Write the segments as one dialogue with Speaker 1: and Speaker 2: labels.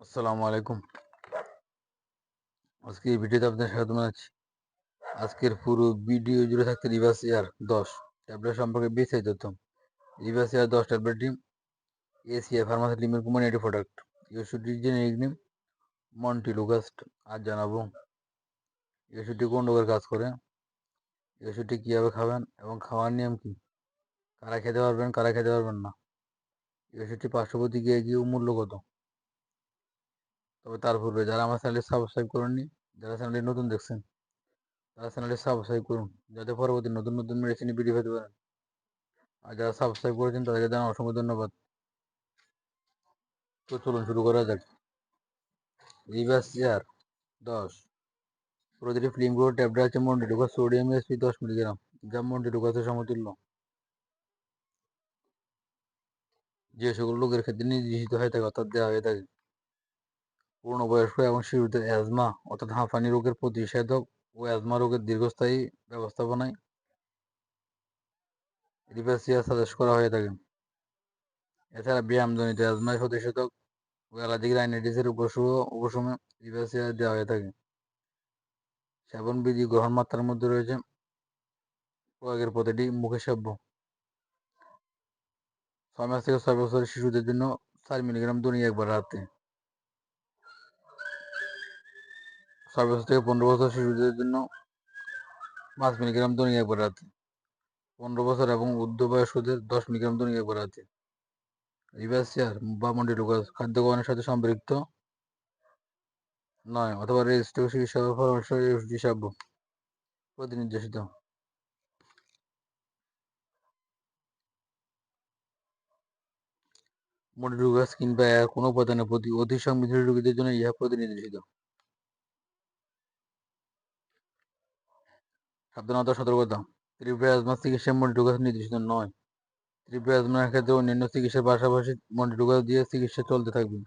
Speaker 1: আসসালামু আলাইকুম। আজকে এই ভিডিওতে আপনাদের স্বাগত জানাচ্ছি। আজকের পুরো ভিডিও জুড়ে থাকতে রিভার্স এয়ার 10 ট্যাবলেট সম্পর্কে বিস্তারিত তথ্য। রিভার্স এয়ার 10 ট্যাবলেটটি এসিআই ফার্মাসি লিমিটেড কোম্পানি একটি প্রোডাক্ট। এই ওষুধটির জেনেরিক নেম মন্টিলুকাস্ট। আজ জানাবো এই ওষুধটি কোন রোগের কাজ করে, এই ওষুধটি কীভাবে খাবেন এবং খাওয়ার নিয়ম কী, কারা খেতে পারবেন কারা খেতে পারবেন না, এই ওষুধটি পার্শ্ব প্রতিক্রিয়া কী ও মূল্য কত। তবে তার পূর্বে যারা আমার চ্যানেলটি সাবস্ক্রাইব করেননি, যারা চ্যানেলটি নতুন দেখছেন, তারা চ্যানেলটি সাবস্ক্রাইব করুন যাতে পরবর্তী নতুন নতুন মেডিসিনের ভিডিও পেতে পারেন। আর যারা সাবস্ক্রাইব করেছেন তাদেরকে জানাই অসংখ্য ধন্যবাদ। তো চলুন শুরু করা যাক। রিভার্স এয়ার 10 প্রতিটি ফিল্মগুলোর ট্যাবলেট আছে মন্টিলুকাস সোডিয়াম এসপি 10 মিলিগ্রাম, যা মন্টিলুকাসের সমতুল্য। যে সকল রোগের ক্ষেত্রে নির্দেশিত হয়ে থাকে অর্থাৎ দেওয়া হয়ে থাকে। পূর্ণবয়স্ক এবং শিশুদের অ্যাজমা অর্থাৎ হাঁপানি রোগের প্রতিষেধক ও অ্যাজমা রোগের দীর্ঘস্থায়ী ব্যবস্থাপনায় রিভার্স এয়ার সাজেস্ট করা হয়ে থাকে। এছাড়া ব্যায়ামজনিত অ্যাজমার প্রতিষেধক ও অ্যালার্জিক রাইনাইটিসের উপশমে রিভার্স এয়ার দেওয়া হয়ে থাকে। সেবন বিধি গ্রহণ মাত্রার মধ্যে রয়েছে প্রয়োগের প্রতিটি মুখে সেব্য। 6 মাস থেকে 6 বছরের শিশুদের জন্য 4 মিলিগ্রাম দৈনিক একবার রাতে। 6 বছর থেকে 15 বছর শিশুদের জন্য 5 মিলিগ্রাম দৈনিক একবার রাতে। 15 বছর এবং ঊর্ধ্ববয়স্কদের 10 মিলিগ্রাম দৈনিক একবার রাতে। রিভার্স এয়ার বা মন্টিলুকাস খাদ্য গ্রহণের সাথে সম্পৃক্ত নয় অথবা রেজিস্ট্রেড চিকিৎসা পরামর্শ হিসাব প্রতিনির্দেশিত। মন্টিলুকাস কিংবা এর কোনো উপাদানের প্রতি অতি সংবেদনশীল রোগীদের জন্য ইহা প্রতিনির্দেশিত। সাবধানতা সতর্কতা। তীব্র অ্যাজমা চিকিৎসায় মন্টিলুকাস নির্দেশিত নয়। তীব্র অ্যাজমার ক্ষেত্রে অন্যান্য চিকিৎসার পাশাপাশি মন্টিলুকাস দিয়ে চিকিৎসা চলতে থাকবে।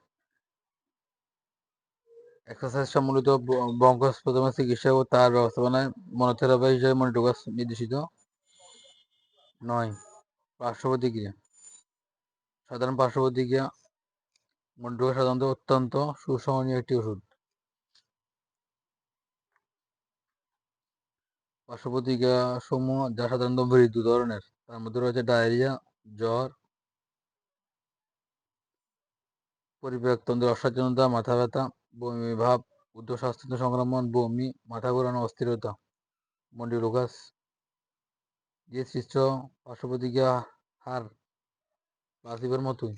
Speaker 1: এক্সারসাইজ সম্বলিত ব্রঙ্কোস্পজমের চিকিৎসা ও তার ব্যবস্থাপনায় মনোথেরাপি হিসেবে মন্টিলুকাস নির্দেশিত নয়। পার্শ্ব প্রতিক্রিয়া। সাধারণ পার্শ্ব প্রতিক্রিয়া। মন্টিলুকাস সাধারণত অত্যন্ত সুসহনীয় একটি ওষুধ। পার্শ্ব প্রতিক্রিয়া সমূহ যা সাধারণত মৃদু ধরনের, তার মধ্যে রয়েছে ডায়রিয়া, জ্বর, পরিপাকতন্ত্রের অস্বাচ্ছন্দ্যতা, মাথা ব্যথা, বমি ভাব, উচ্চ শ্বাসতন্ত্র সংক্রমণ, বমি, মাথা ঘোরানো, অস্থিরতা। মন্টিলুকাস যে সৃষ্ট পার্শ্ব প্রতিক্রিয়া হার প্লাসিবোর মতোই।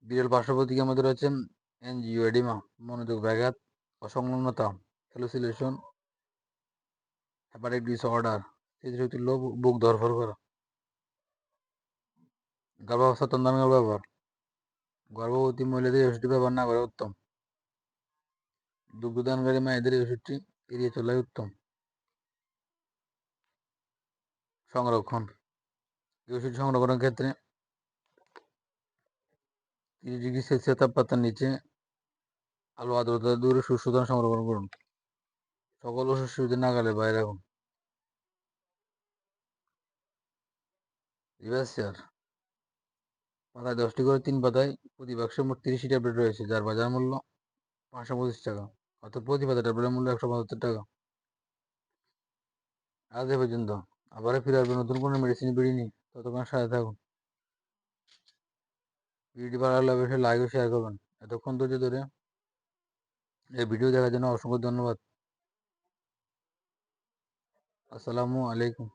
Speaker 1: বিরল পার্শ্ব প্রতিক্রিয়ার মধ্যে রয়েছে অ্যাঞ্জিওএডিমা, মনোযোগ ব্যাঘাত, অসংলগ্নতা, হ্যালুসিনেশন, হেপাটিক ডিসঅর্ডার, স্মৃতিশক্তি লোপ, বুক ধড়ফড় করা। গর্ভাবস্থা স্তনদানের ব্যবহার। গর্ভবতী মহিলাদের ওষুধটি ব্যবহার না করা উত্তম। দুগ্ধদানকারী মায়েদের এই ওষুধটি এড়িয়ে চলাই উত্তম। সংরক্ষণ। এই ওষুধ সংরক্ষণের ক্ষেত্রে 30 ডিগ্রি সেলসিয়াস তাপমাত্রার নিচে আলো আর্দ্রতা দূরে সুস্থ সংরক্ষণ করুন। সকল ওষুধ শিশুদের নাগালের বাইরে রাখুন। রিভার্স এয়ার পাতায় 10টি করে 3 পাতায় প্রতি বাক্সে মোট 30টি ট্যাবলেট রয়েছে, যার বাজার মূল্য 525 টাকা, অর্থাৎ প্রতি পাতা ট্যাবলেটের মূল্য 175 টাকা। আজ এ পর্যন্ত। আবারও ফিরে আসবে নতুন কোনো মেডিসিন ভিডিও নিয়ে। ততক্ষণ সাথে থাকুন। ভিডিওটি ভালো লাগলে অবশ্যই লাইক ও শেয়ার করবেন। এতক্ষণ ধৈর্য ধরে এই ভিডিও দেখার জন্য অসংখ্য ধন্যবাদ। আসসালামু আলাইকুম।